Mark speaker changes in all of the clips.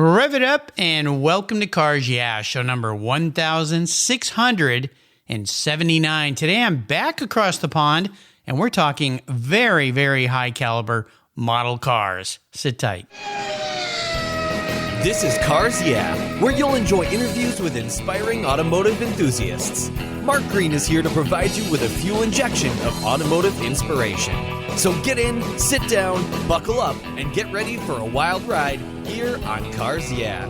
Speaker 1: Rev it up and welcome to Cars Yeah, show number 1679. Today I'm back across the pond and we're talking very, very high caliber model cars. Sit tight.
Speaker 2: This is Cars Yeah, where you'll enjoy interviews with inspiring automotive enthusiasts. Mark Green is here to provide you with a fuel injection of automotive inspiration. So get in, sit down, buckle up, and get ready for a wild ride here on Cars Yeah.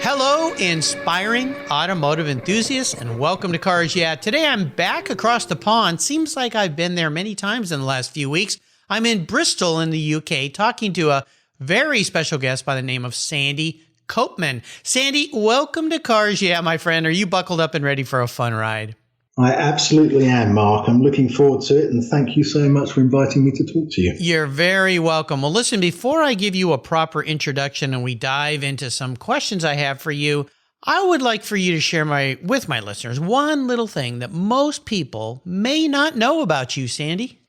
Speaker 1: Hello, inspiring automotive enthusiasts, and welcome to Cars Yeah. Today I'm back across the pond. Seems like I've been there many times in the last few weeks. I'm in Bristol in the UK talking to a very special guest by the name of Sandy Copeman. Sandy, welcome to Cars Yeah, my friend. Are you buckled up and ready for a fun ride?
Speaker 3: I absolutely am, Mark. I'm looking forward to it, and thank you so much for inviting me to talk to you.
Speaker 1: You're very welcome. Well, listen, before I give you a proper introduction and we dive into some questions I have for you, I would like for you to share with my listeners one little thing that most people may not know about you, Sandy.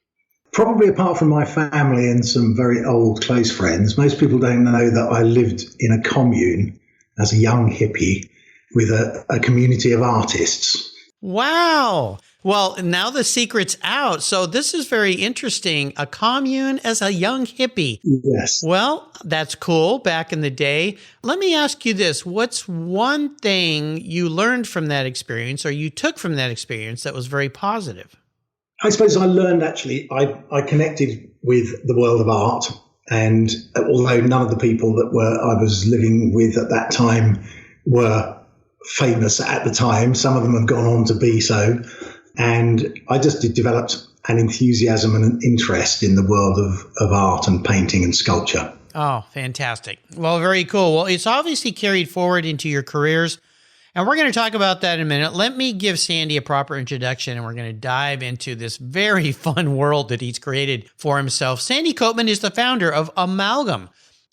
Speaker 3: Probably apart from my family and some very old close friends, most people don't know that I lived in a commune as a young hippie with a community of artists.
Speaker 1: Wow. Well, now the secret's out. So this is very interesting. A commune as a young hippie.
Speaker 3: Yes.
Speaker 1: Well, that's cool back in the day. Let me ask you this. What's one thing you learned from that experience or you took from that experience that was very positive?
Speaker 3: I suppose I learned actually, I connected with the world of art. And although none of the people that I was living with at that time were famous at the time, some of them have gone on to be so. And I just developed an enthusiasm and an interest in the world of art and painting and sculpture.
Speaker 1: Oh, fantastic. Well, very cool. Well, it's obviously carried forward into your careers. And we're going to talk about that in a minute. Let me give Sandy a proper introduction, and we're going to dive into this very fun world that he's created for himself. Sandy Copeman is the founder of Amalgam,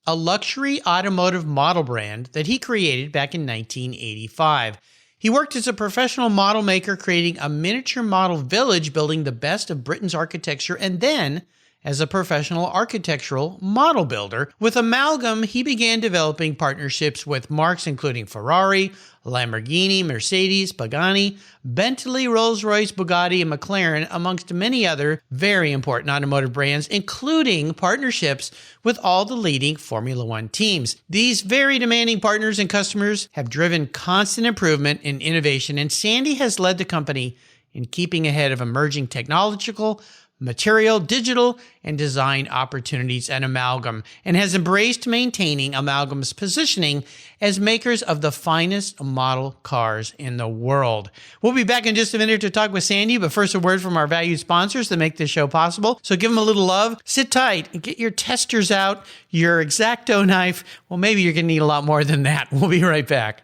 Speaker 1: a luxury automotive model brand that he created back in 1985. He worked as a professional model maker, creating a miniature model village, building the best of Britain's architecture, and then as a professional architectural model builder. With Amalgam, he began developing partnerships with marques including Ferrari, Lamborghini, Mercedes, Pagani, Bentley, Rolls-Royce, Bugatti, and McLaren, amongst many other very important automotive brands, including partnerships with all the leading Formula One teams. These very demanding partners and customers have driven constant improvement in innovation, and Sandy has led the company in keeping ahead of emerging technological, material, digital, and design opportunities at Amalgam, and has embraced maintaining Amalgam's positioning as makers of the finest model cars in the world. We'll be back in just a minute to talk with Sandy, but first a word from our valued sponsors that make this show possible. So give them a little love, sit tight, and get your testers out, your X-Acto knife. Well, maybe you're going to need a lot more than that. We'll be right back.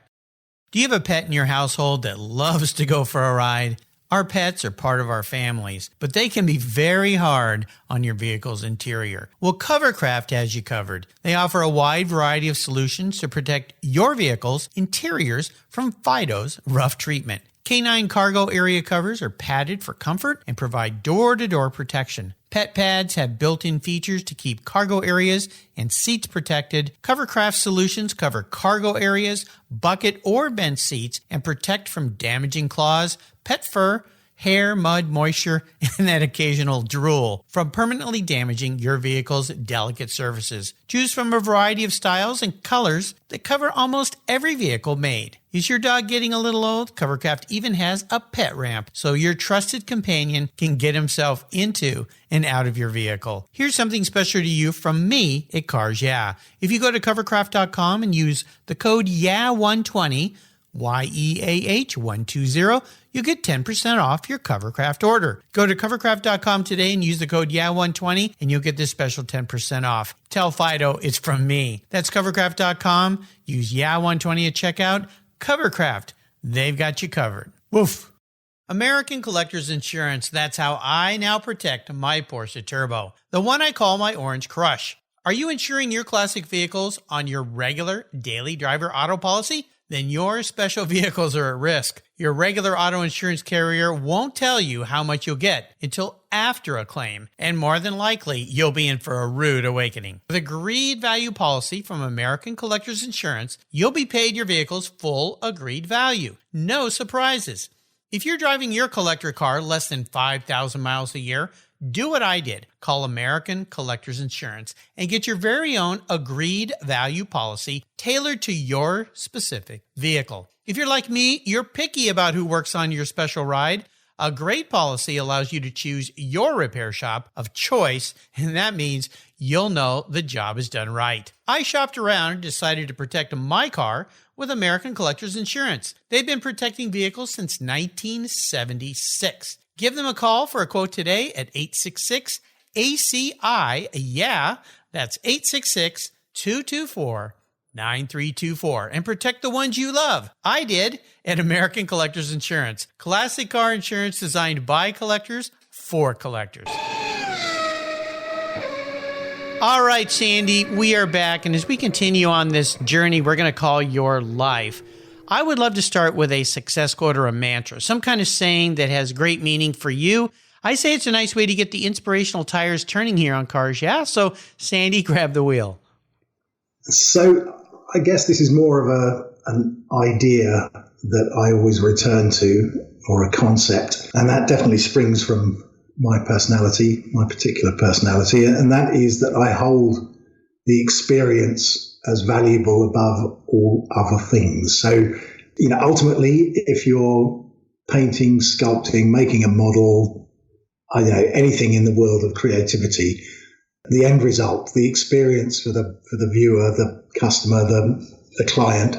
Speaker 1: Do you have a pet in your household that loves to go for a ride? Our pets are part of our families, but they can be very hard on your vehicle's interior. Well, Covercraft has you covered. They offer a wide variety of solutions to protect your vehicle's interiors from Fido's rough treatment. Canine cargo area covers are padded for comfort and provide door-to-door protection. Pet pads have built-in features to keep cargo areas and seats protected. Covercraft solutions cover cargo areas, bucket or bench seats, and protect from damaging claws, pet fur, hair, mud, moisture, and that occasional drool from permanently damaging your vehicle's delicate surfaces. Choose from a variety of styles and colors that cover almost every vehicle made. Is your dog getting a little old? Covercraft even has a pet ramp so your trusted companion can get himself into and out of your vehicle. Here's something special to you from me at Cars Yeah. If you go to covercraft.com and use the code YEAH120, YEAH120, you'll get 10% off your Covercraft order. Go to covercraft.com today and use the code YEAH120 and you'll get this special 10% off. Tell Fido it's from me. That's covercraft.com. Use YEAH120 at checkout. Covercraft, they've got you covered. Woof. American Collectors Insurance, that's how I now protect my Porsche Turbo, the one I call my Orange Crush. Are you insuring your classic vehicles on your regular daily driver auto policy? then your special vehicles are at risk. Your regular auto insurance carrier won't tell you how much you'll get until after a claim, and more than likely, you'll be in for a rude awakening. With agreed value policy from American Collectors Insurance, you'll be paid your vehicle's full agreed value. No surprises. If you're driving your collector car less than 5,000 miles a year, do what I did. Call American Collectors Insurance and get your very own agreed value policy tailored to your specific vehicle. If you're like me, you're picky about who works on your special ride. A great policy allows you to choose your repair shop of choice, and that means you'll know the job is done right. I shopped around and decided to protect my car with American Collectors Insurance. They've been protecting vehicles since 1976. Give them a call for a quote today at 866-ACI. Yeah, that's 866-224-9324. And protect the ones you love. I did at American Collectors Insurance. Classic car insurance designed by collectors for collectors. All right, Sandy, we are back. And as we continue on this journey we're going to call your life, I would love to start with a success quote or a mantra, some kind of saying that has great meaning for you. I say it's a nice way to get the inspirational tires turning here on Cars Yeah. So, Sandy, grab the wheel.
Speaker 3: So I guess this is more of an idea that I always return to, or a concept, and that definitely springs from my personality, my particular personality, and that is that I hold the experience as valuable above all other things. So, ultimately, if you're painting, sculpting, making a model, anything in the world of creativity, the end result, the experience for the viewer, the customer, the client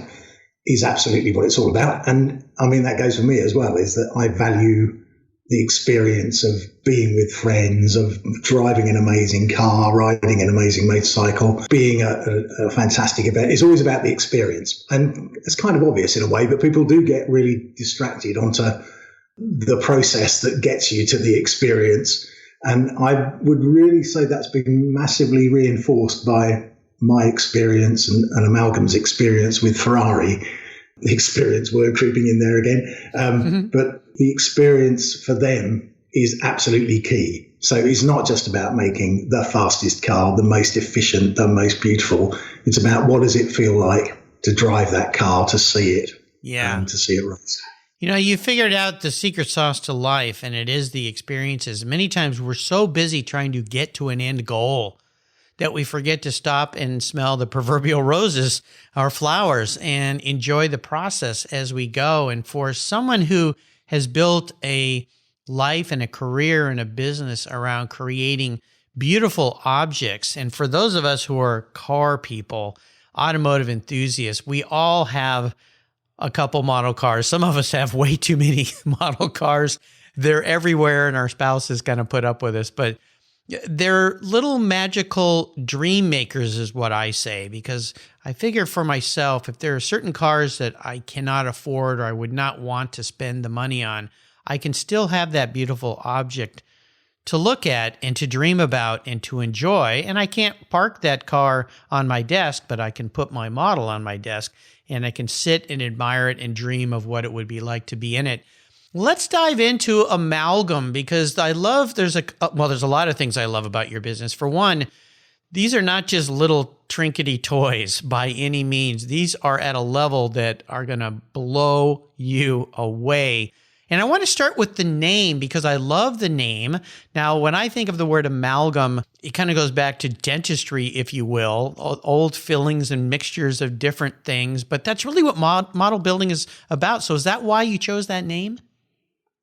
Speaker 3: is absolutely what it's all about. And I mean, that goes for me as well, is that I value the experience of being with friends, of driving an amazing car, riding an amazing motorcycle, being a fantastic event. It's always about the experience. And it's kind of obvious in a way, but people do get really distracted onto the process that gets you to the experience. And I would really say that's been massively reinforced by my experience and Amalgam's experience with Ferrari. The experience word creeping in there again. But the experience for them is absolutely key. So it's not just about making the fastest car, the most efficient, the most beautiful. It's about what does it feel like to drive that car, to see it, and to see it race.
Speaker 1: You figured out the secret sauce to life, and it is the experiences. Many times we're so busy trying to get to an end goal that we forget to stop and smell the proverbial roses or flowers and enjoy the process as we go. And for someone who has built a life and a career and a business around creating beautiful objects, and for those of us who are car people, automotive enthusiasts, we all have a couple model cars. Some of us have way too many model cars. They're everywhere, and our spouses kind of put up with us. But they're little magical dream makers is what I say, because I figure for myself, if there are certain cars that I cannot afford or I would not want to spend the money on, I can still have that beautiful object to look at and to dream about and to enjoy. And I can't park that car on my desk, but I can put my model on my desk and I can sit and admire it and dream of what it would be like to be in it. Let's dive into Amalgam, because there's a lot of things I love about your business. For one, these are not just little trinkety toys by any means. These are at a level that are going to blow you away. And I want to start with the name, because I love the name. Now, when I think of the word amalgam, it kind of goes back to dentistry, if you will, old fillings and mixtures of different things. But that's really what model building is about. So is that why you chose that name?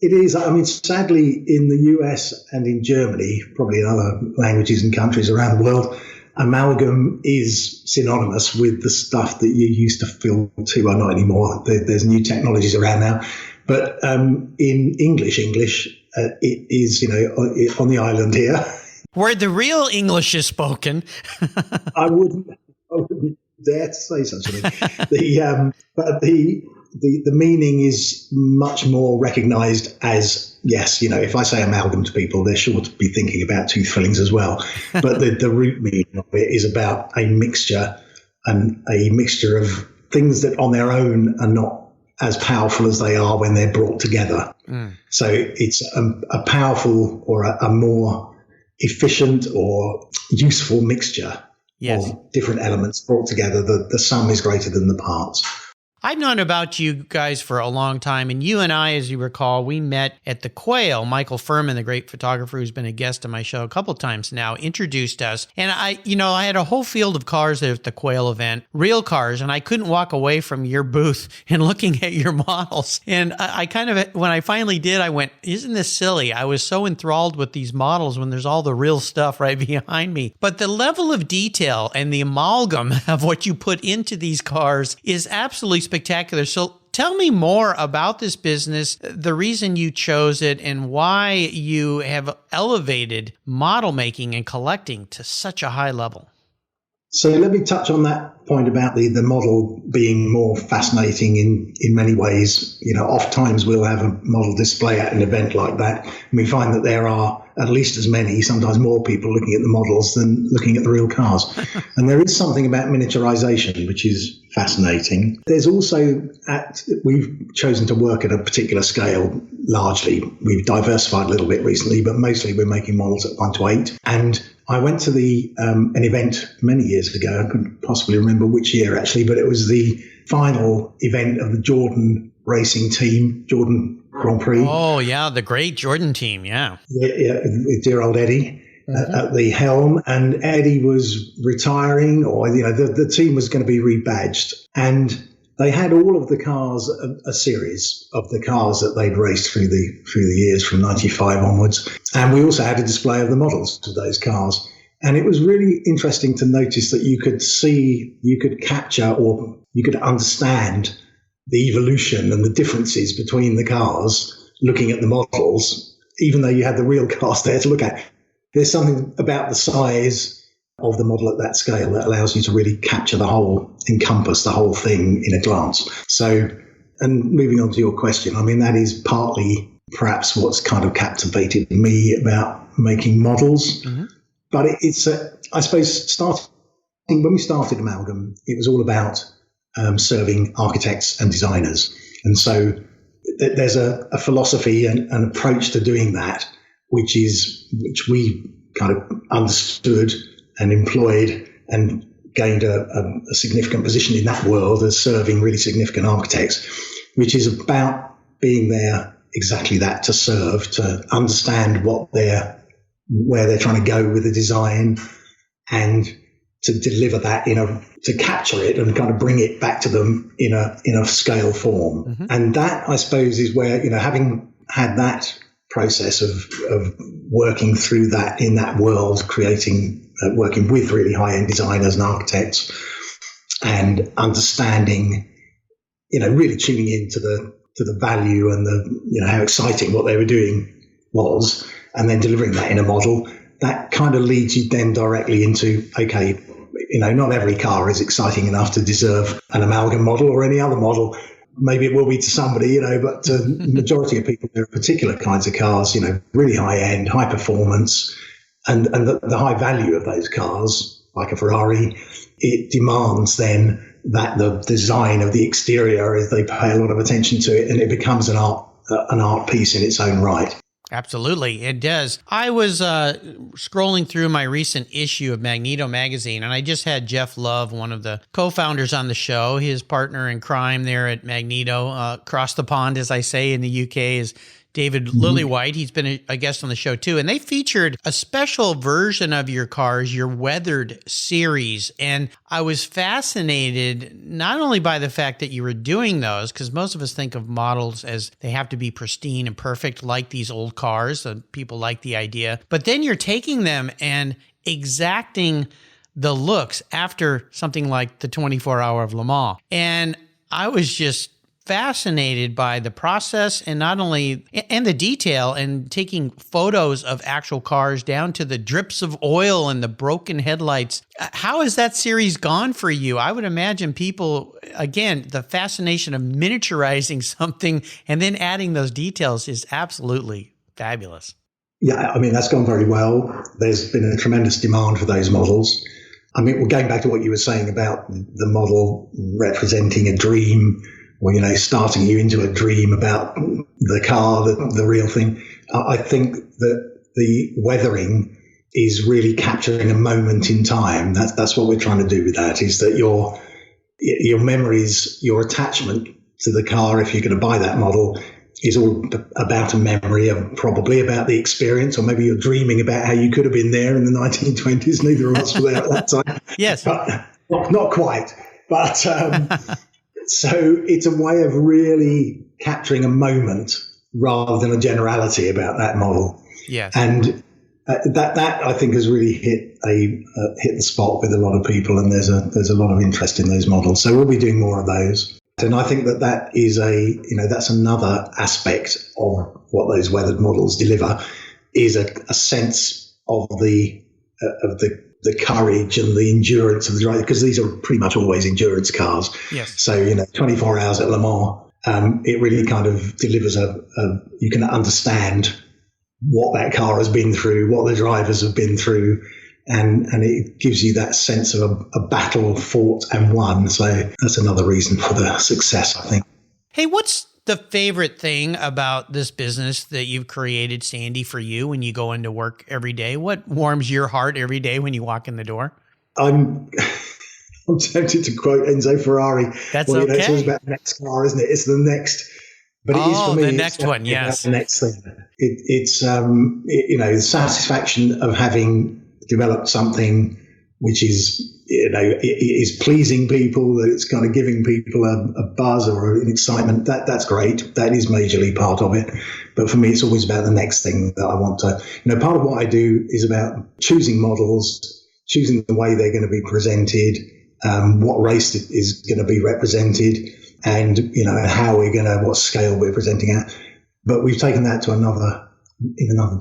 Speaker 3: It is. I mean, sadly, in the US and in Germany, probably in other languages and countries around the world, amalgam is synonymous with the stuff that you used to fill to. Well, not anymore. There's new technologies around now. But in English, it is, on the island here.
Speaker 1: Where the real English is spoken.
Speaker 3: I wouldn't dare to say such a thing. But the meaning is much more recognized as, yes, if I say amalgam to people, they're sure to be thinking about tooth fillings as well. But the root meaning of it is about a mixture, and a mixture of things that on their own are not as powerful as they are when they're brought together. So it's a powerful or a more efficient or useful mixture of different elements brought together. The sum is greater than the parts.
Speaker 1: I've known about you guys for a long time, and you and I, as you recall, we met at the Quail. Michael Furman, the great photographer who's been a guest on my show a couple times now, introduced us. And I had a whole field of cars there at the Quail event, real cars, and I couldn't walk away from your booth and looking at your models. And I kind of, when I finally did, I went, isn't this silly? I was so enthralled with these models when there's all the real stuff right behind me. But the level of detail and the amalgam of what you put into these cars is absolutely spectacular. So tell me more about this business, the reason you chose it, and why you have elevated model making and collecting to such a high level.
Speaker 3: So let me touch on that point about the model being more fascinating in many ways. Oftentimes we'll have a model display at an event like that, and we find that there are at least as many, sometimes more people looking at the models than looking at the real cars. And there is something about miniaturization which is fascinating. There's also, we've chosen to work at a particular scale largely. We've diversified a little bit recently, but mostly we're making models at 1:8. And I went to an event many years ago. I couldn't possibly remember which year actually, but it was the final event of the Jordan racing team, Jordan Grand Prix.
Speaker 1: Oh yeah, the great Jordan team, yeah.
Speaker 3: With dear old Eddie at the helm, and Eddie was retiring, or the team was going to be rebadged, and they had all of the cars, a series of the cars that they'd raced through the years from 95 onwards. And we also had a display of the models of those cars. And it was really interesting to notice that you could capture, or you could understand the evolution and the differences between the cars looking at the models, even though you had the real cars there to look at. There's something about the size of the model at that scale that allows you to really encompass the whole thing in a glance. So, and moving on to your question, that is partly perhaps what's kind of captivated me about making models. Mm-hmm. But it's, I suppose, when we started Amalgam, it was all about serving architects and designers. And so there's a philosophy and an approach to doing that, which we kind of understood and employed and gained a significant position in that world as serving really significant architects, which is about being there exactly that, to serve, to understand where they're trying to go with the design, and to deliver that to capture it and kind of bring it back to them in a scale form. Mm-hmm. And that, I suppose, is where, having had that process of working through that in that world, working with really high-end designers and architects, and understanding, really tuning into the value and how exciting what they were doing was, and then delivering that in a model, that kind of leads you then directly into, okay, not every car is exciting enough to deserve an Amalgam model or any other model. Maybe it will be to somebody, but to the majority of people, there are particular kinds of cars, really high end, high performance, and the high value of those cars, like a Ferrari, it demands then that the design of the exterior, is they pay a lot of attention to it, and it becomes an art piece in its own right.
Speaker 1: Absolutely, it does. I was scrolling through my recent issue of Magneto magazine, and I just had Jeff Love, one of the co-founders, on the show. His partner in crime there at Magneto, across the pond, as I say in the UK, is David Lillywhite. He's been a guest on the show too. And they featured a special version of your cars, your Weathered series. And I was fascinated not only by the fact that you were doing those, because most of us think of models as they have to be pristine and perfect, like these old cars. And people like the idea. But then you're taking them and exacting the looks after something like the 24 Hour of Le Mans. And I was just fascinated by the process, and not only and the detail, and taking photos of actual cars down to the drips of oil and the broken headlights. How has that series gone for you? I would imagine people, again, the fascination of miniaturizing something and then adding those details is absolutely fabulous.
Speaker 3: Yeah, that's gone very well. There's been a tremendous demand for those models. I mean, going back to what you were saying about the model representing a dream, or, starting you into a dream about the car, the real thing, I think that the weathering is really capturing a moment in time. That's what we're trying to do with that, is that your memories, your attachment to the car, if you're going to buy that model, is all about a memory of probably about the experience, or maybe you're dreaming about how you could have been there in the 1920s. Neither of us were there at that time.
Speaker 1: Yes.
Speaker 3: But not quite. But so it's a way of really capturing a moment rather than a generality about that model.
Speaker 1: Yes.
Speaker 3: And that I think has really hit the spot with a lot of people, and there's a lot of interest in those models. So we'll be doing more of those. And I think that is that's another aspect of what those weathered models deliver, is a sense of the courage and the endurance of the driver, because these are pretty much always endurance cars.
Speaker 1: Yes.
Speaker 3: So 24 hours at Le Mans, it really kind of delivers you can understand what that car has been through, what the drivers have been through. And it gives you that sense of a battle fought and won. So that's another reason for the success, I think.
Speaker 1: Hey, what's the favorite thing about this business that you've created, Sandy, for you when you go into work every day? What warms your heart every day when you walk in the door?
Speaker 3: I'm tempted to quote Enzo Ferrari.
Speaker 1: That's okay.
Speaker 3: It's always about the next car, isn't it? It's the next. But it is for me.
Speaker 1: The next one, yes.
Speaker 3: The next thing. It's the satisfaction of having developed something which is is pleasing people, that it's kind of giving people a buzz or an excitement. That's great. That is majorly part of it. But for me, it's always about the next thing that I want to. Part of what I do is about choosing models, choosing the way they're going to be presented, what race is going to be represented, and how we're going to, what scale we're presenting at. But we've taken that to another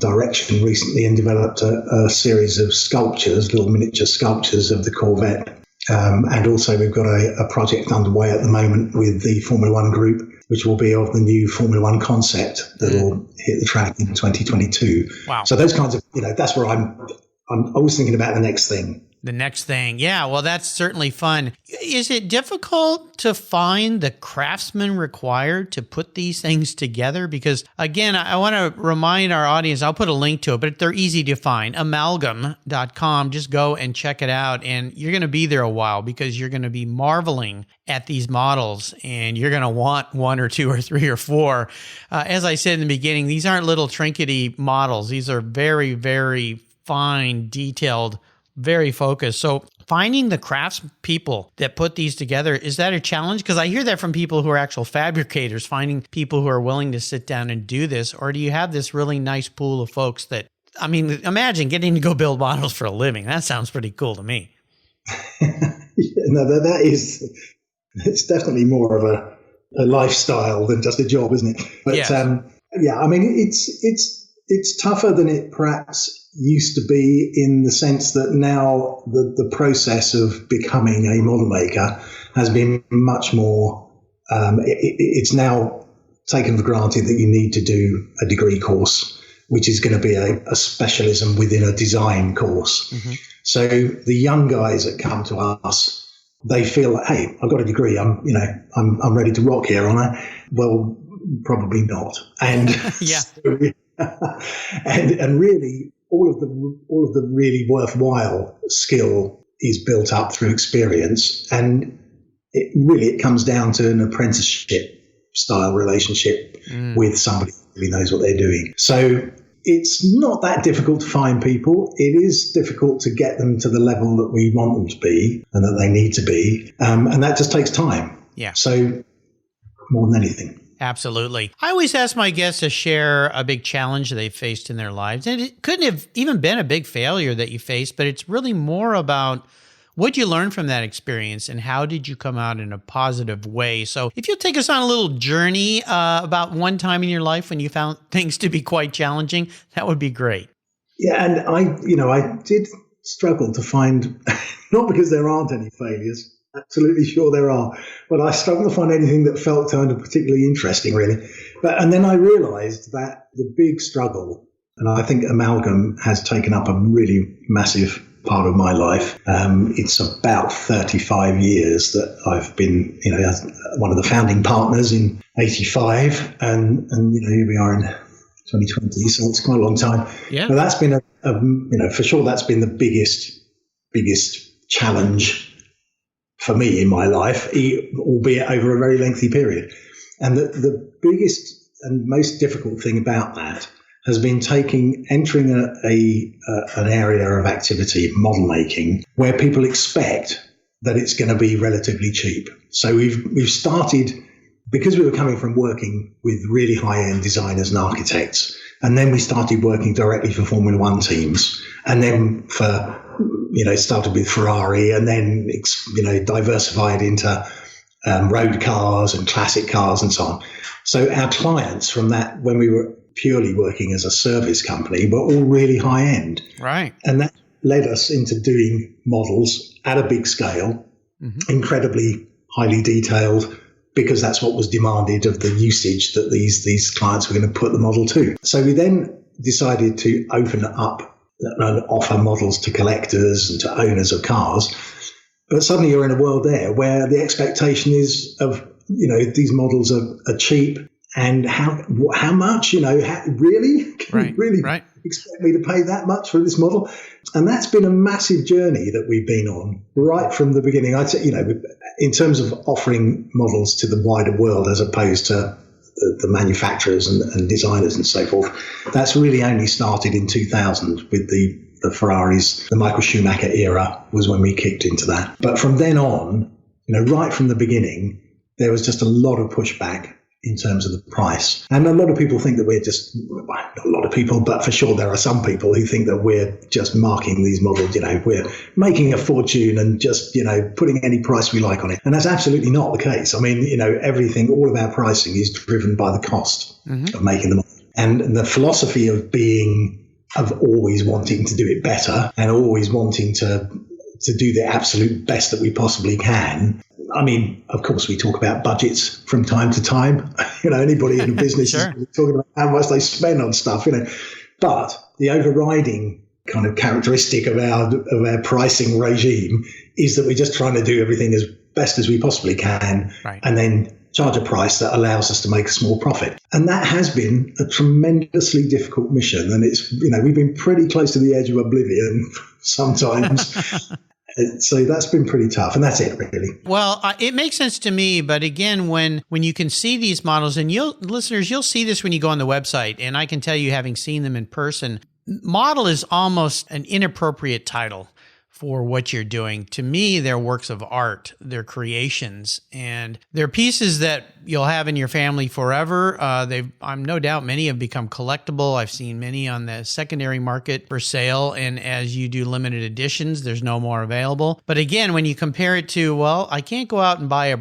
Speaker 3: direction recently and developed a series of sculptures, little miniature sculptures of the Corvette. And also we've got a project underway at the moment with the Formula One group, which will be of the new Formula One concept that will hit the track in 2022.
Speaker 1: Wow.
Speaker 3: So those kinds of, that's where I'm always thinking about the next thing.
Speaker 1: The next thing. Yeah, well, that's certainly fun. Is it difficult to find the craftsmen required to put these things together? Because, again, I want to remind our audience, I'll put a link to it, but they're easy to find. Amalgam.com. Just go and check it out. And you're going to be there a while because you're going to be marveling at these models, and you're going to want one or two or three or four. As I said in the beginning, these aren't little trinkety models. These are very, very fine, detailed, very focused. So finding the crafts people that put these together, is that a challenge? Because I hear that from people who are actual fabricators, finding people who are willing to sit down and do this. Or do you have this really nice pool of folks that, imagine getting to go build models for a living. That sounds pretty cool to me.
Speaker 3: No, it's definitely more of a lifestyle than just a job, isn't it? But
Speaker 1: yes.
Speaker 3: It's tougher than it perhaps used to be, in the sense that now the process of becoming a model maker has been much more, it's now taken for granted that you need to do a degree course, which is going to be a specialism within a design course. Mm-hmm. So the young guys that come to us, they feel like, hey, I've got a degree, I'm ready to rock here, aren't I? Well, probably not. And
Speaker 1: yeah.
Speaker 3: and really, all of the really worthwhile skill is built up through experience, and it comes down to an apprenticeship style relationship with somebody who really knows what they're doing. So it's not that difficult to find people. It is difficult to get them to the level that we want them to be and that they need to be, and that just takes time.
Speaker 1: Yeah.
Speaker 3: So more than anything.
Speaker 1: Absolutely. I always ask my guests to share a big challenge they faced in their lives. And it couldn't have even been a big failure that you faced, but it's really more about what you learned from that experience and how did you come out in a positive way. So if you'll take us on a little journey about one time in your life when you found things to be quite challenging, that would be great.
Speaker 3: Yeah, and I did struggle to find, not because there aren't any failures, absolutely sure there are, but I struggled to find anything that felt kind of particularly interesting, really. And then I realized that the big struggle, and I think Amalgam has taken up a really massive part of my life. It's about 35 years that I've been, as one of the founding partners in 85, and here we are in 2020, so it's quite a long time.
Speaker 1: Yeah.
Speaker 3: But that's been for sure, that's been the biggest challenge for me in my life, albeit over a very lengthy period. And the biggest and most difficult thing about that has been entering an area of activity, model making, where people expect that it's going to be relatively cheap. So we've started, because we were coming from working with really high-end designers and architects, and then we started working directly for Formula One teams, and then started with Ferrari, and then diversified into road cars and classic cars and so on. So our clients from that, when we were purely working as a service company, were all really high end.
Speaker 1: Right.
Speaker 3: And that led us into doing models at a big scale, incredibly highly detailed, because that's what was demanded of the usage that these clients were going to put the model to. So we then decided to open up and offer models to collectors and to owners of cars. But suddenly you're in a world there where the expectation is of, these models are cheap, and how much, really? Can you really expect me to pay that much for this model? And that's been a massive journey that we've been on right from the beginning. I'd say, in terms of offering models to the wider world as opposed to the manufacturers and designers and so forth, that's really only started in 2000 with the Ferraris. The Michael Schumacher era was when we kicked into that. But from then on, right from the beginning, there was just a lot of pushback in terms of the price. And a lot of people think that we're not a lot of people, but for sure there are some people who think that we're just marking these models, we're making a fortune and just, putting any price we like on it. And that's absolutely not the case. I mean, everything, all of our pricing is driven by the cost of making them. And the philosophy of always wanting to do it better and always wanting to do the absolute best that we possibly can. I mean, of course, we talk about budgets from time to time. Anybody in a business is talking about how much they spend on stuff, But the overriding kind of characteristic of our pricing regime is that we're just trying to do everything as best as we possibly can, and then charge a price that allows us to make a small profit. And that has been a tremendously difficult mission. And it's, we've been pretty close to the edge of oblivion sometimes. So that's been pretty tough, and that's it, really.
Speaker 1: Well, it makes sense to me, but again, when you can see these models, and listeners, you'll see this when you go on the website, and I can tell you, having seen them in person, model is almost an inappropriate title for what you're doing. To me, they're works of art, they're creations, and they're pieces that you'll have in your family forever. I'm no doubt many have become collectible. I've seen many on the secondary market for sale, and as you do limited editions, there's no more available. But again, when you compare it to, I can't go out and buy a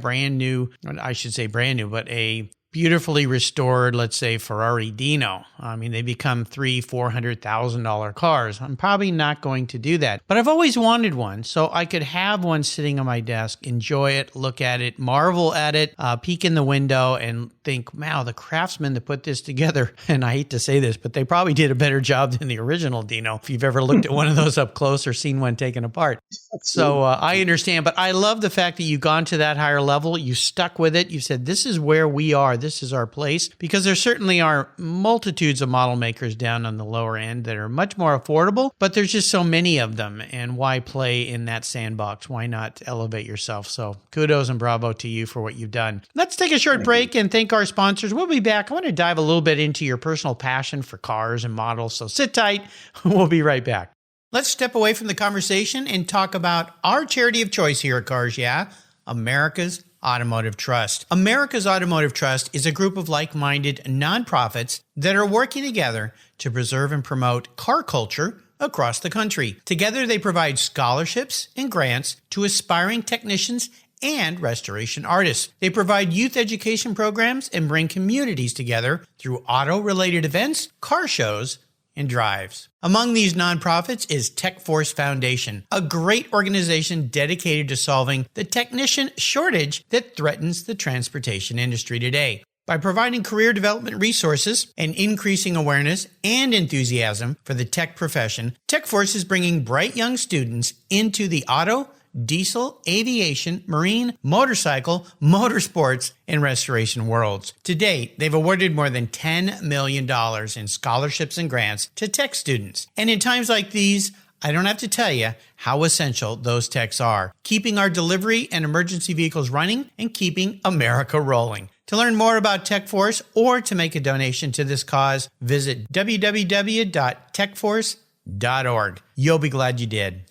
Speaker 1: a beautifully restored, let's say, Ferrari Dino. I mean, they become $300,000-$400,000 cars. I'm probably not going to do that. But I've always wanted one, so I could have one sitting on my desk, enjoy it, look at it, marvel at it, peek in the window, and think, wow, the craftsmen that put this together, and I hate to say this, but they probably did a better job than the original Dino, if you've ever looked at one of those up close or seen one taken apart. So I understand, but I love the fact that you've gone to that higher level. You stuck with it. You said, this is where we are. This is our place, because there certainly are multitudes of model makers down on the lower end that are much more affordable, but there's just so many of them. And why play in that sandbox? Why not elevate yourself? So kudos and bravo to you for what you've done. Let's take a short break and thank our sponsors. We'll be back. I want to dive a little bit into your personal passion for cars and models. So sit tight. We'll be right back. Let's step away from the conversation and talk about our charity of choice here at Cars Yeah, America's Automotive Trust. America's Automotive Trust is a group of like-minded nonprofits that are working together to preserve and promote car culture across the country. Together, they provide scholarships and grants to aspiring technicians and restoration artists. They provide youth education programs and bring communities together through auto-related events, car shows, and drives. Among these nonprofits is TechForce Foundation, a great organization dedicated to solving the technician shortage that threatens the transportation industry today. By providing career development resources and increasing awareness and enthusiasm for the tech profession, TechForce is bringing bright young students into the auto, diesel, aviation, marine, motorcycle, motorsports, and restoration worlds. To date, they've awarded more than $10 million in scholarships and grants to tech students. And in times like these, I don't have to tell you how essential those techs are, keeping our delivery and emergency vehicles running and keeping America rolling. To learn more about TechForce or to make a donation to this cause, visit www.techforce.org. You'll be glad you did.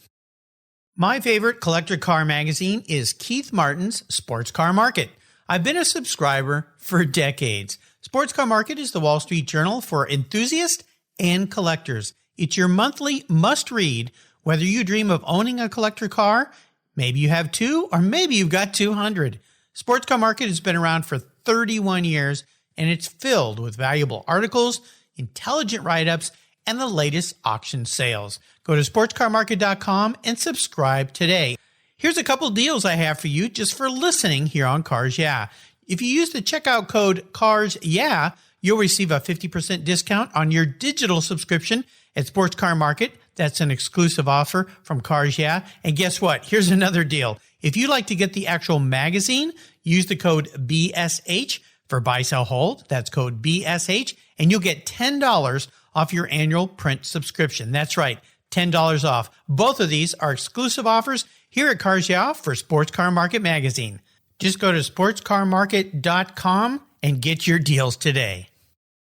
Speaker 1: My favorite collector car magazine is Keith Martin's Sports Car Market. I've been a subscriber for decades. Sports Car Market is the Wall Street Journal for enthusiasts and collectors. It's your monthly must-read, whether you dream of owning a collector car, maybe you have two, or maybe you've got 200. Sports Car Market has been around for 31 years, and it's filled with valuable articles, intelligent write-ups, and the latest auction sales. Go to sportscarmarket.com and subscribe today. Here's a couple deals I have for you just for listening here on Cars Yeah. If you use the checkout code Cars Yeah, you'll receive a 50% discount on your digital subscription at Sports Car Market. That's an exclusive offer from Cars Yeah. And guess what? Here's another deal. If you'd like to get the actual magazine, use the code BSH for buy, sell, hold. That's code BSH, and you'll get $10 off your annual print subscription. That's right, $10 off. Both of these are exclusive offers here at Cars Yeah for Sports Car Market Magazine. Just go to sportscarmarket.com and get your deals today.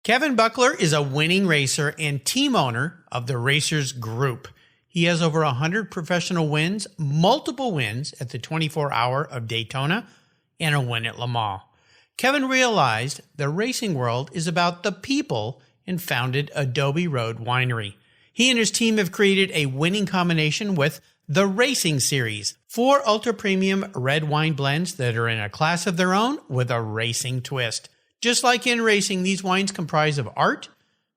Speaker 1: Kevin Buckler is a winning racer and team owner of the Racers Group. He has over 100 professional wins, multiple wins at the 24-hour of Daytona, and a win at Le Mans. Kevin realized the racing world is about the people and founded Adobe Road Winery. He and his team have created a winning combination with the Racing Series, 4 ultra-premium red wine blends that are in a class of their own with a racing twist. Just like in racing, these wines comprise of art,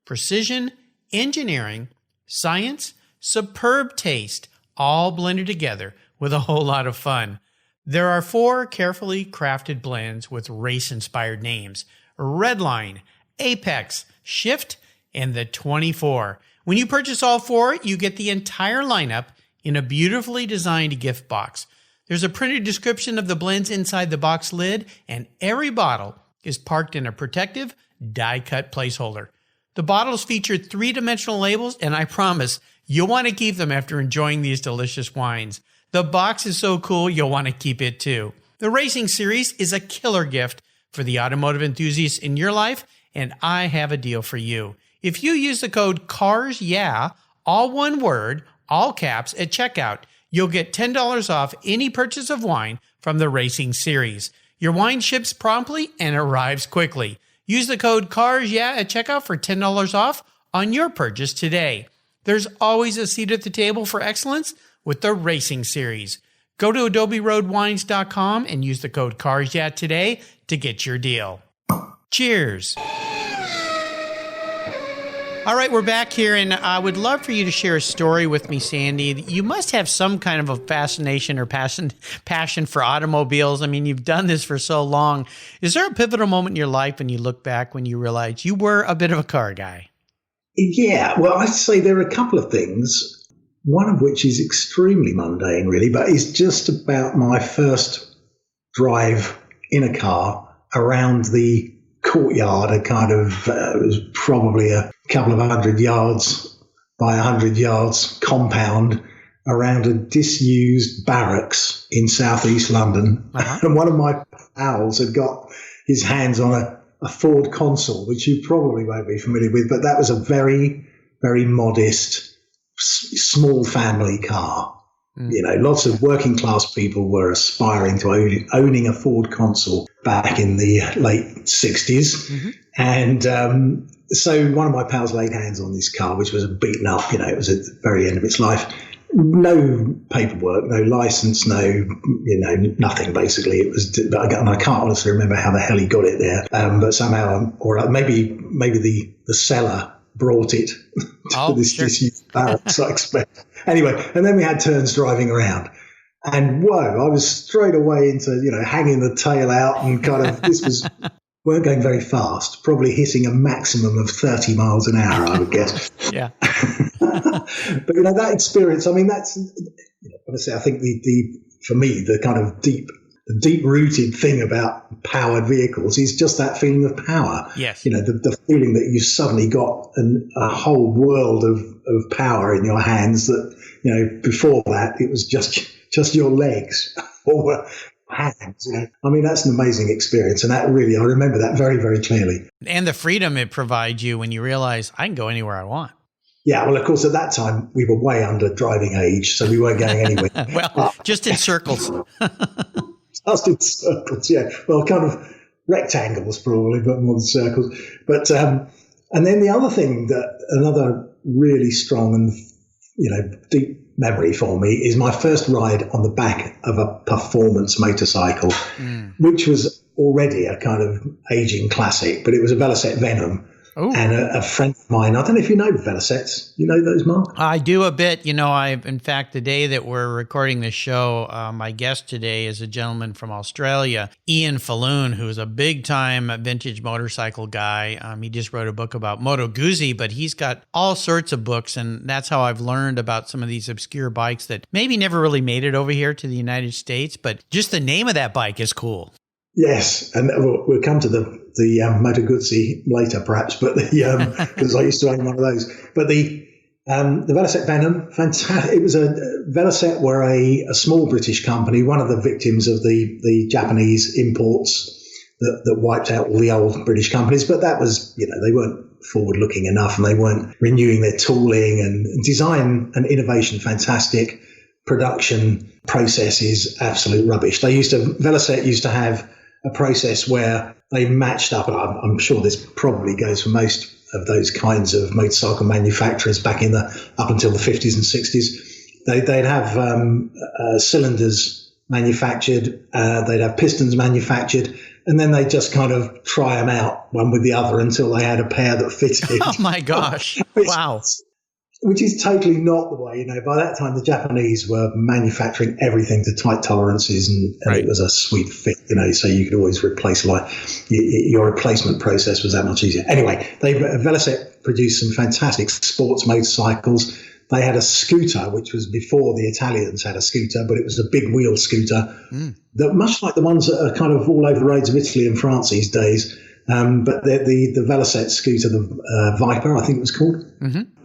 Speaker 1: precision, engineering, science, superb taste, all blended together with a whole lot of fun. There are 4 carefully crafted blends with race-inspired names: Redline, Apex, Shift, and the 24. When you purchase all 4, you get the entire lineup in a beautifully designed gift box. There's a printed description of the blends inside the box lid, and every bottle is parked in a protective, die-cut placeholder. The bottles feature 3-dimensional labels, and I promise you'll want to keep them after enjoying these delicious wines. The box is so cool, you'll want to keep it too. The Racing Series is a killer gift for the automotive enthusiasts in your life, and I have a deal for you. If you use the code CARSYEAH, all one word, all caps, at checkout, you'll get $10 off any purchase of wine from the Racing Series. Your wine ships promptly and arrives quickly. Use the code CARSYEAH at checkout for $10 off on your purchase today. There's always a seat at the table for excellence with the Racing Series. Go to adoberoadwines.com and use the code CARSYEAH today to get your deal. Cheers. All right, we're back here, and I would love for you to share a story with me, Sandy. You must have some kind of a fascination or passion for automobiles. I mean, you've done this for so long. Is there a pivotal moment in your life when you look back when you realize you were a bit of a car guy?
Speaker 3: Yeah, well, I'd say there are a couple of things, one of which is extremely mundane, really, but it's just about my first drive in a car around the courtyard, a kind of, it was probably a couple of 100 yards by 100 yards compound around a disused barracks in southeast London. Uh-huh. And one of my pals had got his hands on a Ford Consul, which you probably won't be familiar with, but that was a very, very modest, small family car. You know, lots of working class people were aspiring to owning a Ford Consul back in the late 60s. Mm-hmm. And so one of my pals laid hands on this car, which was beaten up, you know, it was at the very end of its life. No paperwork, no license, nothing basically. It was, and I can't honestly remember how the hell he got it there. But somehow, or maybe the seller brought it to this disused barracks, I expect. Anyway, and then we had turns driving around. And whoa, I was straight away into, hanging the tail out and kind of, this was weren't going very fast, probably hitting a maximum of 30 miles an hour, I would guess.
Speaker 1: Yeah.
Speaker 3: But, that experience, I mean, that's, honestly, I think for me, the kind of deep-rooted thing about powered vehicles is just that feeling of power.
Speaker 1: Yes.
Speaker 3: The feeling that you suddenly got a whole world of power in your hands that, before that, it was just your legs or hands. I mean, that's an amazing experience. And that really, I remember that very, very clearly.
Speaker 1: And the freedom it provides you when you realize I can go anywhere I want.
Speaker 3: Yeah, well, of course, at that time, we were way under driving age, so we weren't going anywhere.
Speaker 1: Well, just in circles.
Speaker 3: Just in circles, yeah. Well, kind of rectangles probably, but more than circles. But and then the other thing another really strong and deep memory for me is my first ride on the back of a performance motorcycle, which was already a kind of aging classic, but it was a Velocette Venom. Ooh. And a friend of mine, I don't know if you know Velocettes. You know those, Mark?
Speaker 1: I do a bit. In fact, the day that we're recording this show, my guest today is a gentleman from Australia, Ian Falloon, who's a big-time vintage motorcycle guy. He just wrote a book about Moto Guzzi, but he's got all sorts of books, and that's how I've learned about some of these obscure bikes that maybe never really made it over here to the United States, but just the name of that bike is cool.
Speaker 3: Yes, and we'll come to the Moto Guzzi later, perhaps, but because I used to own one of those. But the Velocette Venom, fantastic. It was a Velocette were a small British company, one of the victims of the Japanese imports that wiped out all the old British companies. But that was, they weren't forward-looking enough, and they weren't renewing their tooling and design and innovation. Fantastic. Production processes, absolute rubbish. Velocette used to have a process where they matched up, and I'm sure this probably goes for most of those kinds of motorcycle manufacturers back up until the 50s and 60s. They'd have cylinders manufactured, they'd have pistons manufactured, and then they'd just kind of try them out one with the other until they had a pair that fitted.
Speaker 1: Oh my gosh. Wow.
Speaker 3: Which is totally not the way, by that time the Japanese were manufacturing everything to tight tolerances and It was a sweet fit, so you could always replace your replacement process was that much easier. Anyway, Velocette produced some fantastic sports motorcycles. They had a scooter, which was before the Italians had a scooter, but it was a big wheel scooter that much like the ones that are kind of all over the roads of Italy and France these days. But the Velocette scooter, the Viper, I think it was called,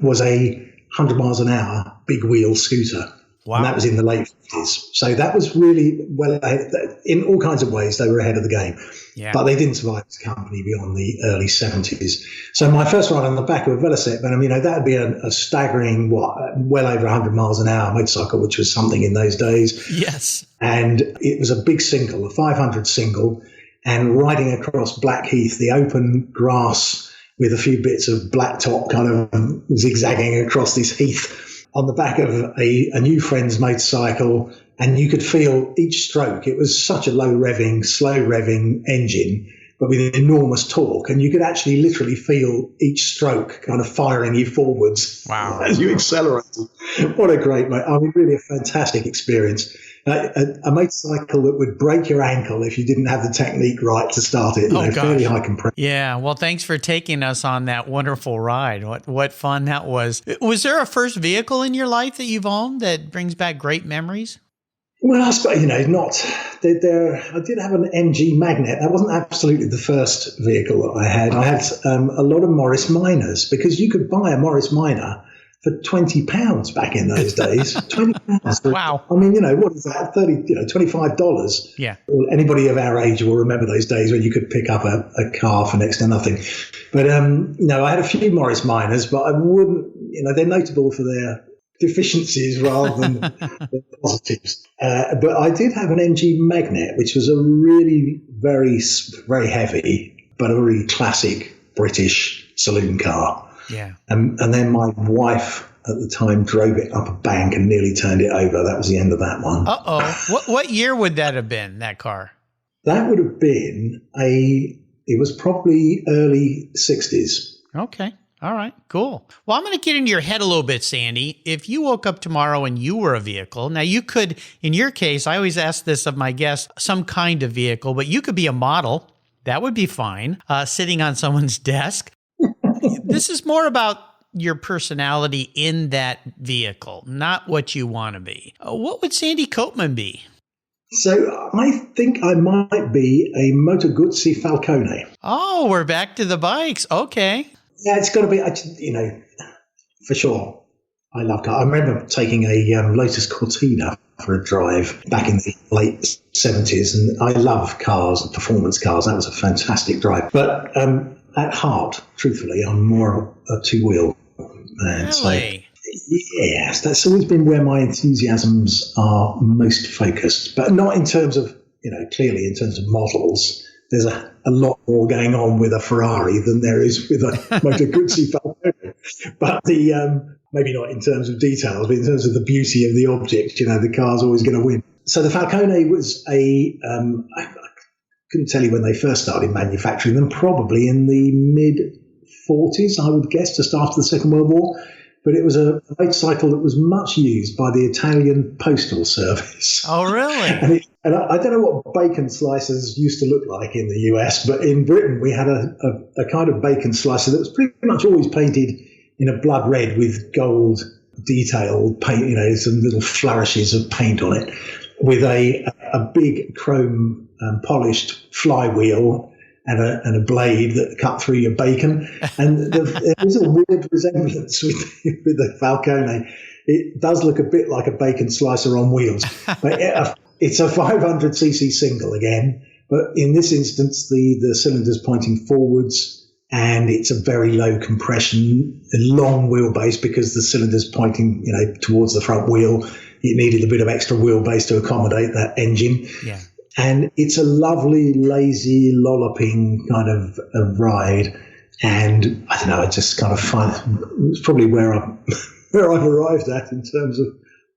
Speaker 3: was a 100 miles an hour big wheel scooter. Wow. And that was in the late 50s. So that was really well ahead. In all kinds of ways, they were ahead of the game. Yeah. But they didn't survive as a company beyond the early 70s. So my first ride on the back of a Velocette, but that would be a staggering, well over 100 miles an hour motorcycle, which was something in those days.
Speaker 1: Yes. And
Speaker 3: it was a big single, a 500 single. And riding across Blackheath, the open grass with a few bits of blacktop kind of zigzagging across this heath on the back of a new friend's motorcycle. And you could feel each stroke. It was such a slow revving engine, but with enormous torque. And you could actually literally feel each stroke kind of firing you forwards.
Speaker 1: Wow.
Speaker 3: As you accelerated. What a great, really a fantastic experience. A motorcycle that would break your ankle if you didn't have the technique right to start it. Fairly high compression.
Speaker 1: Yeah. Well, thanks for taking us on that wonderful ride. What fun that was. Was there a first vehicle in your life that you've owned that brings back great memories?
Speaker 3: Well, I suppose, not. I did have an MG Magnet. That wasn't absolutely the first vehicle that I had. I had a lot of Morris Minors because you could buy a Morris Minor for £20 back in those days. £20.
Speaker 1: Wow.
Speaker 3: What is that? $25.
Speaker 1: Yeah.
Speaker 3: Anybody of our age will remember those days when you could pick up a car for next to nothing. But, I had a few Morris Minors, but I wouldn't, they're notable for their deficiencies rather than the positives. But I did have an MG Magnet, which was a really very, very heavy, but a really classic British saloon car.
Speaker 1: Yeah.
Speaker 3: And then my wife at the time drove it up a bank and nearly turned it over. That was the end of that one.
Speaker 1: Uh-oh. What year would that have been, that car?
Speaker 3: That would have been it was probably early 60s.
Speaker 1: Okay. All right, cool. Well, I'm going to get into your head a little bit, Sandy. If you woke up tomorrow and you were a vehicle, now you could, in your case, I always ask this of my guests, some kind of vehicle, but you could be a model. That would be fine. Sitting on someone's desk. This is more about your personality in that vehicle, not what you want to be. What would Sandy Copeman be?
Speaker 3: So I think I might be a Moto Guzzi Falcone.
Speaker 1: Oh, we're back to the bikes. Okay.
Speaker 3: Yeah, it's got to be, for sure. I love cars. I remember taking a Lotus Cortina for a drive back in the late 70s, and I love cars, performance cars. That was a fantastic drive. But at heart, truthfully, I'm more a two-wheel man.
Speaker 1: Really?
Speaker 3: So, yes, that's always been where my enthusiasms are most focused, but not in terms of, clearly in terms of models. There's a lot more going on with a Ferrari than there is with a Moto Guzzi Falcone. But maybe not in terms of details, but in terms of the beauty of the object, the car's always going to win. So the Falcone was I couldn't tell you when they first started manufacturing them, probably in the mid-40s, I would guess, just after the Second World War. But it was a motorcycle that was much used by the Italian Postal Service.
Speaker 1: Oh, really?
Speaker 3: And I don't know what bacon slicers used to look like in the US, but in Britain we had a kind of bacon slicer that was pretty much always painted in a blood red with gold detailed paint, some little flourishes of paint on it, with a big chrome polished flywheel and a blade that cut through your bacon. And there was a weird resemblance with the Falcone. It does look a bit like a bacon slicer on wheels. But it's a 500cc single again, but in this instance, the cylinder's pointing forwards, and it's a very low compression, a long wheelbase because the cylinder's pointing, towards the front wheel. It needed a bit of extra wheelbase to accommodate that engine.
Speaker 1: Yeah.
Speaker 3: And it's a lovely, lazy, lolloping kind of ride. And I don't know, I just kind of find it's probably where I've arrived at in terms of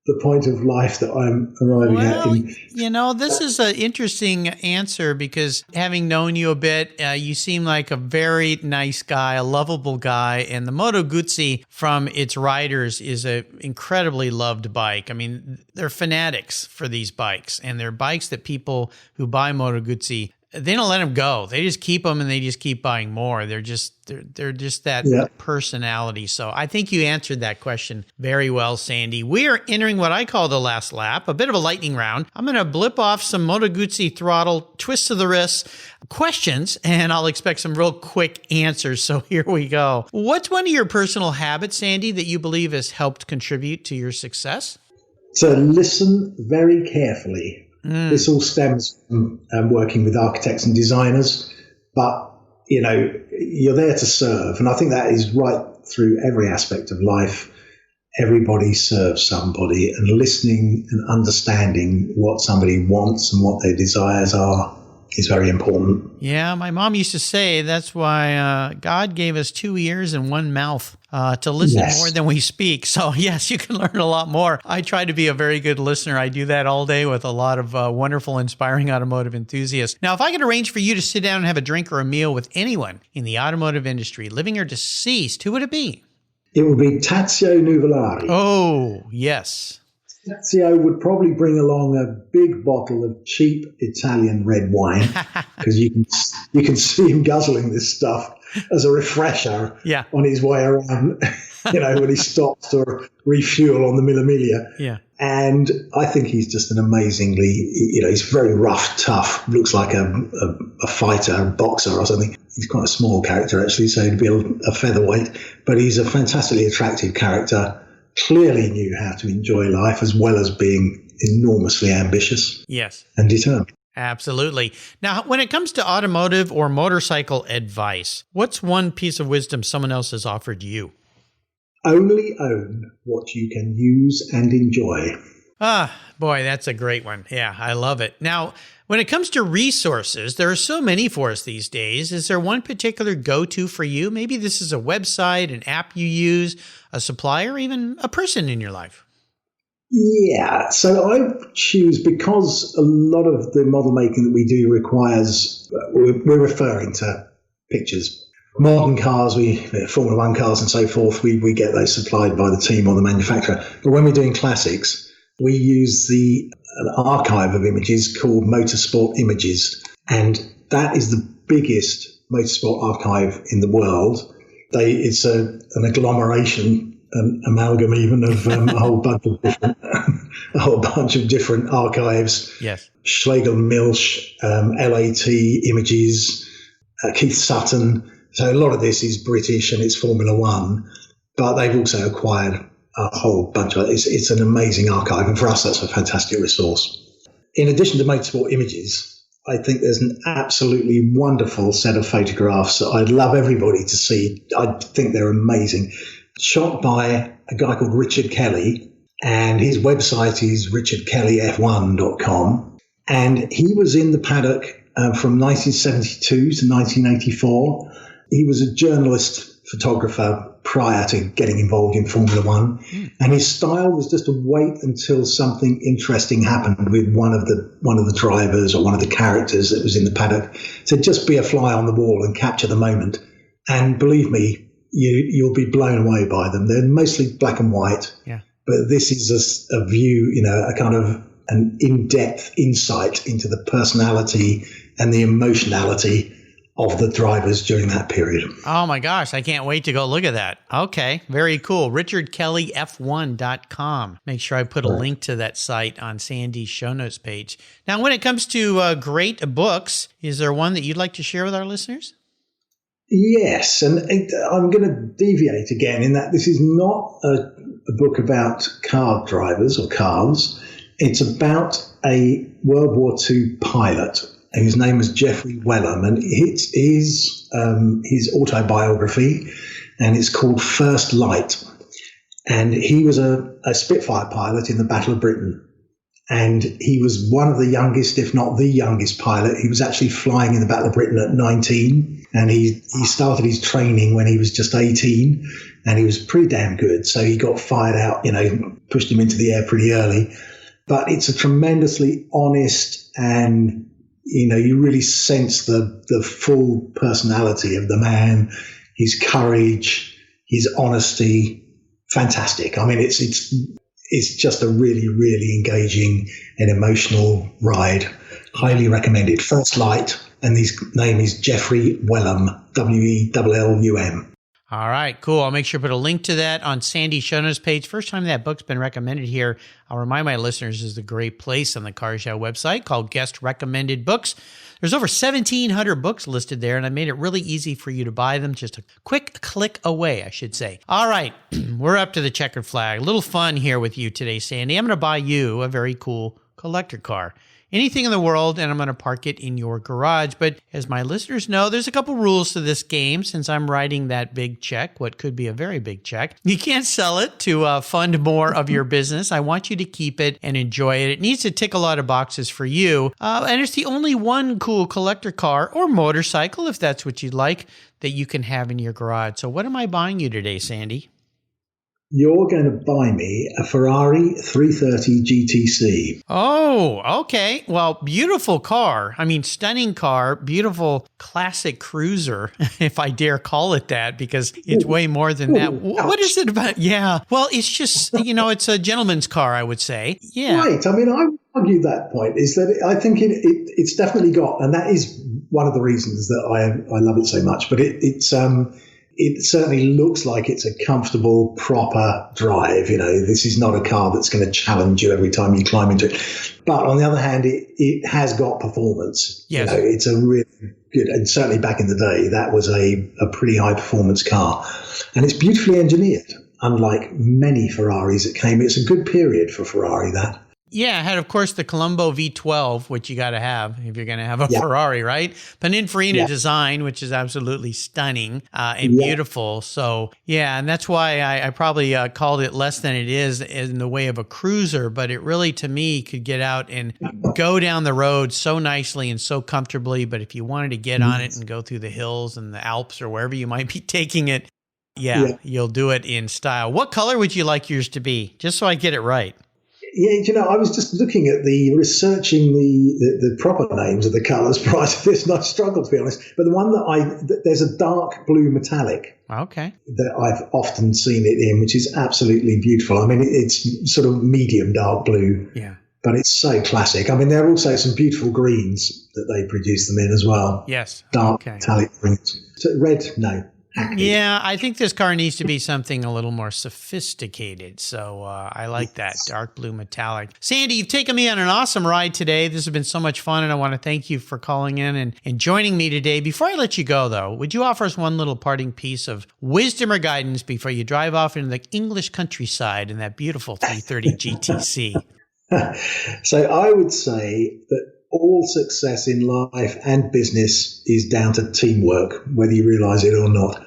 Speaker 3: the point of life that I'm arriving at.
Speaker 1: This is an interesting answer because having known you a bit, you seem like a very nice guy, a lovable guy. And the Moto Guzzi from its riders is an incredibly loved bike. I mean, they're fanatics for these bikes, and they're bikes that people who buy Moto Guzzi, they don't let them go. They just keep them and they just keep buying more. They're just that personality. So I think you answered that question very well, Sandy. We are entering what I call the last lap, a bit of a lightning round. I'm going to blip off some Moto Guzzi throttle, twists of the wrists, questions, and I'll expect some real quick answers. So here we go. What's one of your personal habits, Sandy, that you believe has helped contribute to your success?
Speaker 3: So listen very carefully. This all stems from working with architects and designers, but, you're there to serve. And I think that is right through every aspect of life. Everybody serves somebody, and listening and understanding what somebody wants and what their desires are is very important.
Speaker 1: Yeah, my mom used to say that's why God gave us 2 ears and 1 mouth to listen more than we speak. So yes, you can learn a lot more. I try to be a very good listener. I do that all day with a lot of wonderful, inspiring automotive enthusiasts. Now, if I could arrange for you to sit down and have a drink or a meal with anyone in the automotive industry, living or deceased, who would it be?
Speaker 3: It would be Tazio Nuvolari.
Speaker 1: Oh, yes.
Speaker 3: Tazio would probably bring along a big bottle of cheap Italian red wine because you can see him guzzling this stuff as a refresher on his way around, when he stops to refuel on the Mille Miglia.
Speaker 1: Yeah.
Speaker 3: And I think he's just an amazingly, he's very rough, tough, looks like a fighter, a boxer or something. He's quite a small character, actually, so he'd be a featherweight. But he's a fantastically attractive character. Clearly knew how to enjoy life as well as being enormously ambitious.
Speaker 1: Yes.
Speaker 3: And determined.
Speaker 1: Absolutely. Now, when it comes to automotive or motorcycle advice, what's one piece of wisdom someone else has offered you?
Speaker 3: Only own what you can use and enjoy.
Speaker 1: Ah, boy, that's a great one. Yeah, I love it. Now, when it comes to resources, there are so many for us these days. Is there one particular go-to for you? Maybe this is a website, an app you use, a supplier, even a person in your life.
Speaker 3: Yeah, so I choose, because a lot of the model making that we do requires, we're referring to pictures. Modern cars, Formula One cars and so forth, we get those supplied by the team or the manufacturer. But when we're doing classics, we use an archive of images called Motorsport Images. And that is the biggest motorsport archive in the world. It's an agglomeration, an amalgam even of a whole bunch of different archives.
Speaker 1: Yes.
Speaker 3: Schlegel Milch, LAT Images, Keith Sutton. So a lot of this is British and it's Formula One, but they've also acquired a whole bunch of it. It's an amazing archive, and for us, that's a fantastic resource. In addition to motorsport images, I think there's an absolutely wonderful set of photographs that I'd love everybody to see. I think they're amazing. Shot by a guy called Richard Kelly, and his website is richardkellyf1.com. And he was in the paddock from 1972 to 1984. He was a journalist photographer prior to getting involved in Formula One. And his style was just to wait until something interesting happened with one of the drivers or one of the characters that was in the paddock. So just be a fly on the wall and capture the moment. And believe me, you'll be blown away by them. They're mostly black and white.
Speaker 1: Yeah.
Speaker 3: But this is a view, a kind of an in-depth insight into the personality and the emotionality of the drivers during that period.
Speaker 1: Oh my gosh, I can't wait to go look at that. Okay, very cool. RichardKellyF1.com. Make sure I put a link to that site on Sandy's show notes page. Now, when it comes to great books, is there one that you'd like to share with our listeners?
Speaker 3: Yes, and I'm going to deviate again in that this is not a book about car drivers or cars. It's about a World War II pilot whose name was Geoffrey Wellham, and it's his autobiography, and it's called First Light. And he was a Spitfire pilot in the Battle of Britain, and he was one of the youngest, if not the youngest pilot. He was actually flying in the Battle of Britain at 19, and he started his training when he was just 18, and he was pretty damn good. So he got fired out, pushed him into the air pretty early. But it's a tremendously honest, and you really sense the full personality of the man, his courage, his honesty. Fantastic. I mean, it's just a really, really engaging and emotional ride. Highly recommended. First Light, and his name is Geoffrey Wellham, Wellum.
Speaker 1: All right, cool. I'll make sure to put a link to that on Sandy's show notes page. First time that book's been recommended here, I'll remind my listeners, is a great place on the Car Show website called Guest Recommended Books. There's over 1,700 books listed there, and I made it really easy for you to buy them. Just a quick click away, I should say. All right, we're up to the checkered flag. A little fun here with you today, Sandy. I'm going to buy you a very cool collector car. Anything in the world, and I'm going to park it in your garage. But as my listeners know, there's a couple rules to this game since I'm writing that big check, what could be a very big check. You can't sell it to fund more of your business. I want you to keep it and enjoy it. It needs to tick a lot of boxes for you. And it's the only one cool collector car or motorcycle, if that's what you'd like, that you can have in your garage. So what am I buying you today, Sandy?
Speaker 3: You're going to buy me a Ferrari 330 GTC.
Speaker 1: Oh, okay. Well, beautiful car. I mean, stunning car, beautiful classic cruiser, if I dare call it that, because it's way more than that. What is it about? Yeah. Well, it's just, it's a gentleman's car, I would say. Yeah.
Speaker 3: Right. I mean, I would argue that point is that I think it's definitely got, and that is one of the reasons that I love it so much, but it certainly looks like it's a comfortable, proper drive. This is not a car that's going to challenge you every time you climb into it. But on the other hand, it has got performance.
Speaker 1: Yes.
Speaker 3: It's a really good, and certainly back in the day, that was a pretty high performance car. And it's beautifully engineered, unlike many Ferraris that came. It's a good period for Ferrari, that.
Speaker 1: Yeah, it had, of course, the Colombo V12, which you got to have if you're going to have a Ferrari, right? Pininfarina design, which is absolutely stunning and beautiful. So, yeah, and that's why I probably called it less than it is in the way of a cruiser, but it really, to me, could get out and go down the road so nicely and so comfortably. But if you wanted to get on it and go through the hills and the Alps or wherever you might be taking it, you'll do it in style. What color would you like yours to be? Just so I get it right.
Speaker 3: Yeah, I was just looking at researching the proper names of the colours prior to this, and I struggled, to be honest. But the one there's a dark blue metallic.
Speaker 1: Okay.
Speaker 3: That I've often seen it in, which is absolutely beautiful. I mean, it's sort of medium dark blue.
Speaker 1: Yeah.
Speaker 3: but it's so classic. I mean, there are also some beautiful greens that they produce them in as well.
Speaker 1: Yes.
Speaker 3: Dark metallic greens. So red, no.
Speaker 1: Yeah, I think this car needs to be something a little more sophisticated. So I like that dark blue metallic. Sandy, you've taken me on an awesome ride today. This has been so much fun, and I want to thank you for calling in and joining me today. Before I let you go, though, would you offer us one little parting piece of wisdom or guidance before you drive off into the English countryside in that beautiful 330 GTC?
Speaker 3: So I would say that all success in life and business is down to teamwork, whether you realize it or not.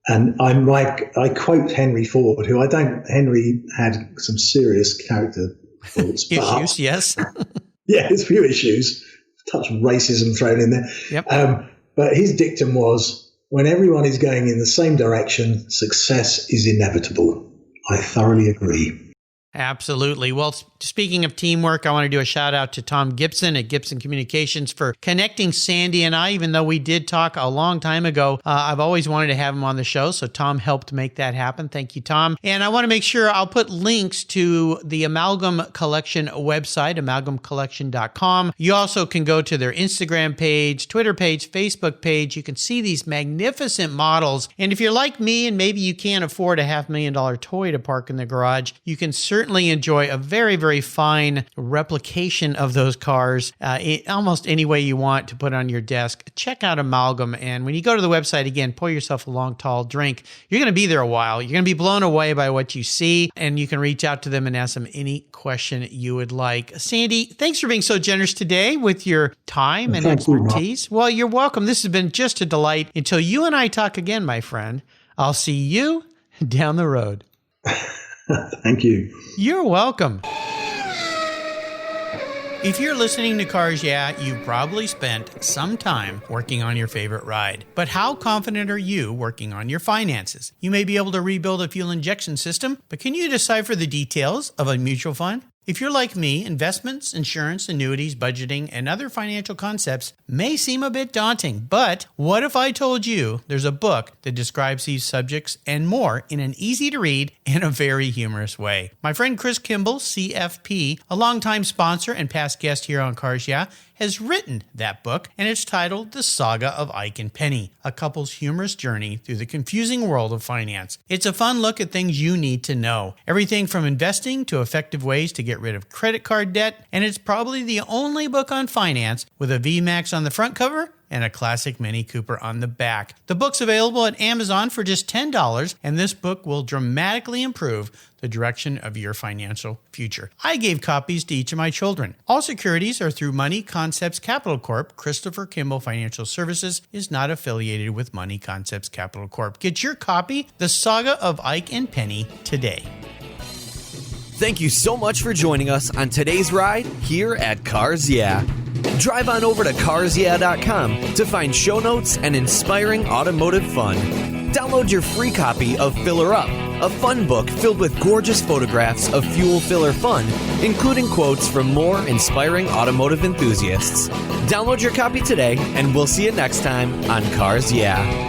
Speaker 3: And I quote Henry Ford, Henry had some serious character faults.
Speaker 1: Issues, yes.
Speaker 3: Yeah, there's a few issues. Touch of racism thrown in there.
Speaker 1: Yep.
Speaker 3: But his dictum was, when everyone is going in the same direction, success is inevitable. I thoroughly agree.
Speaker 1: Absolutely. Well, speaking of teamwork, I want to do a shout out to Tom Gibson at Gibson Communications for connecting Sandy and I, even though we did talk a long time ago. I've always wanted to have him on the show, so Tom helped make that happen. Thank you, Tom. And I want to make sure I'll put links to the Amalgam Collection website, amalgamcollection.com. You also can go to their Instagram page, Twitter page, Facebook page. You can see these magnificent models. And if you're like me and maybe you can't afford a $500,000 toy to park in the garage, you can certainly enjoy a very, very fine replication of those cars almost any way you want to put on your desk. Check out Amalgam. And when you go to the website, again, pour yourself a long, tall drink. You're going to be there a while. You're going to be blown away by what you see. And you can reach out to them and ask them any question you would like. Sandy, thanks for being so generous today with your time and expertise. Well, you're welcome. This has been just a delight. Until you and I talk again, my friend, I'll see you down the road.
Speaker 3: Thank you.
Speaker 1: You're welcome. If you're listening to Cars Yeah, you've probably spent some time working on your favorite ride. But how confident are you working on your finances? You may be able to rebuild a fuel injection system, but can you decipher the details of a mutual fund? If you're like me, investments, insurance, annuities, budgeting, and other financial concepts may seem a bit daunting, but what if I told you there's a book that describes these subjects and more in an easy-to-read and a very humorous way? My friend Chris Kimball, CFP, a longtime sponsor and past guest here on Cars Yeah, has written that book, and it's titled The Saga of Ike and Penny, a couple's humorous journey through the confusing world of finance. It's a fun look at things you need to know. Everything from investing to effective ways to get rid of credit card debt, and it's probably the only book on finance with a VMAX on the front cover and a classic Mini Cooper on the back. The book's available at Amazon for just $10, and this book will dramatically improve the direction of your financial future. I gave copies to each of my children. All securities are through Money Concepts Capital Corp. Christopher Kimball Financial Services is not affiliated with Money Concepts Capital Corp. Get your copy, The Saga of Ike and Penny, today.
Speaker 2: Thank you so much for joining us on today's ride here at Cars Yeah. Drive on over to carsyeah.com to find show notes and inspiring automotive fun. Download your free copy of Filler Up, a fun book filled with gorgeous photographs of fuel filler fun, including quotes from more inspiring automotive enthusiasts. Download your copy today, and we'll see you next time on Cars Yeah.